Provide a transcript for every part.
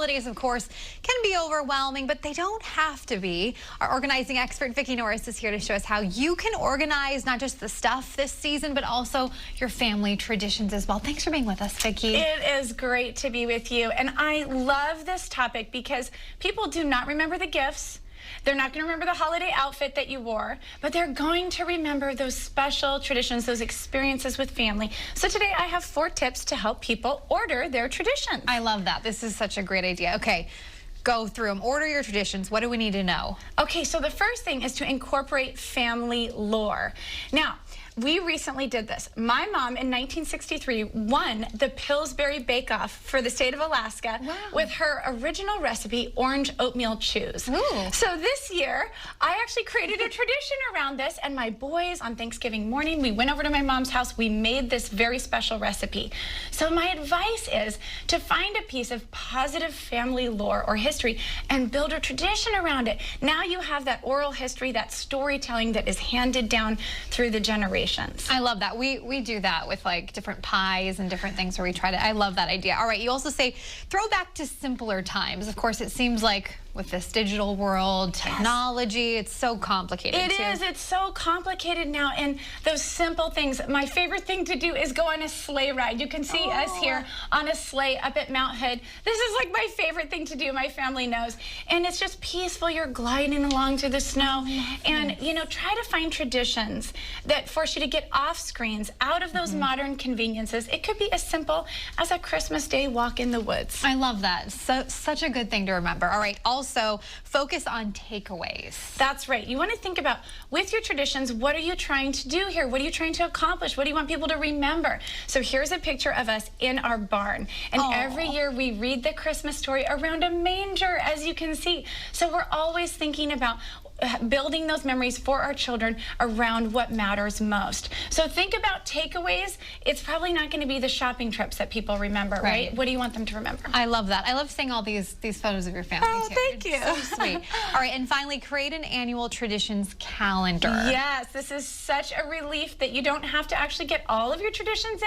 holidays, of course, can be overwhelming, but they don't have to be. Our organizing expert, Vicki Norris, is here to show us how you can organize not just the stuff this season, but also your family traditions as well. Thanks for being with us, Vicki. It is great to be with you, and I love this topic because people do not remember the gifts. They're not going to remember the holiday outfit that you wore, but they're going to remember those special traditions, those experiences with family. So today I have 4 tips to help people order their traditions. I love that. This is such a great idea. Okay, go through them. Order your traditions. What do we need to know? Okay, so the first thing is to incorporate family lore. Now, we recently did this. My mom in 1963 won the Pillsbury Bake Off for the state of Alaska with her original recipe, orange oatmeal chews. Ooh. So this year, I actually created a tradition around this, and my boys on Thanksgiving morning, we went over to my mom's house, we made this very special recipe. So my advice is to find a piece of positive family lore or history and build a tradition around it. Now you have that oral history, that storytelling that is handed down through the generations. I love that. We do that with like different pies and different things where we try to, I love that idea. All right, you also say throw back to simpler times. Of course, it seems like with this digital world, technology, it's so complicated. It is. It's so complicated now. And those simple things, my favorite thing to do is go on a sleigh ride. You can see us here on a sleigh up at Mount Hood. This is like my favorite thing to do. My family knows. And it's just peaceful. You're gliding along through the snow. And, you know, try to find traditions that force you to get off screens, out of those modern conveniences. It could be as simple as a Christmas Day walk in the woods. I love that. Such a good thing to remember. All right. Also, focus on takeaways. That's right. You want to think about, with your traditions, what are you trying to do here? What are you trying to accomplish? What do you want people to remember? So here's a picture of us in our barn. And every year we read the Christmas story around a manger, as you can see. So we're always thinking about building those memories for our children around what matters most. So think about takeaways. It's probably not going to be the shopping trips that people remember, right? What do you want them to remember? I love that. I love seeing all these photos of your family too. Thank you. So sweet. All right, and finally, create an annual traditions calendar. Yes, this is such a relief that you don't have to actually get all of your traditions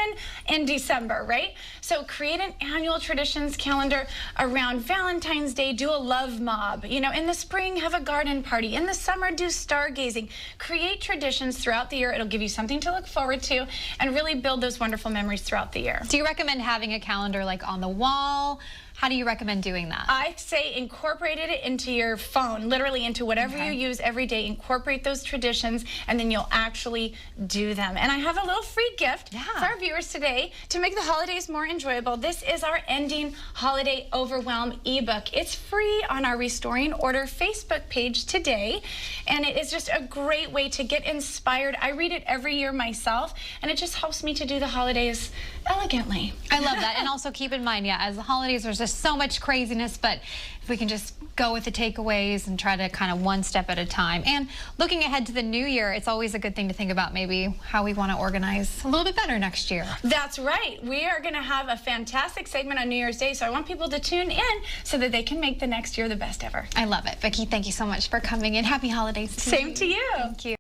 in December, right? So create an annual traditions calendar around Valentine's Day. Do a love mob. You know, in the spring, have a garden party. In the summer, do stargazing. Create traditions throughout the year. It'll give you something to look forward to and really build those wonderful memories throughout the year. Do you recommend having a calendar like on the wall? How do you recommend doing that? I say incorporate it into your phone, literally into whatever you use every day. Incorporate those traditions, and then you'll actually do them. And I have a little free gift for our viewers today to make the holidays more enjoyable. This is our Ending Holiday Overwhelm ebook. It's free on our Restoring Order Facebook page today, and it is just a great way to get inspired. I read it every year myself, and it just helps me to do the holidays elegantly. I love that. And also keep in mind, as the holidays, there's just so much craziness, but if we can just go with the takeaways and try to kind of one step at a time. And looking ahead to the new year, it's always a good thing to think about maybe how we want to organize a little bit better next year. That's right. We are going to have a fantastic segment on New Year's Day, so I want people to tune in so that they can make the next year the best ever. I love it. Vicki, thank you so much for coming in. Happy holidays to Same to you. Thank you.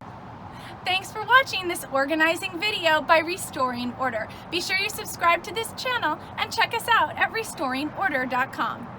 Thanks for watching this organizing video by Restoring Order. Be sure you subscribe to this channel and check us out at restoringorder.com.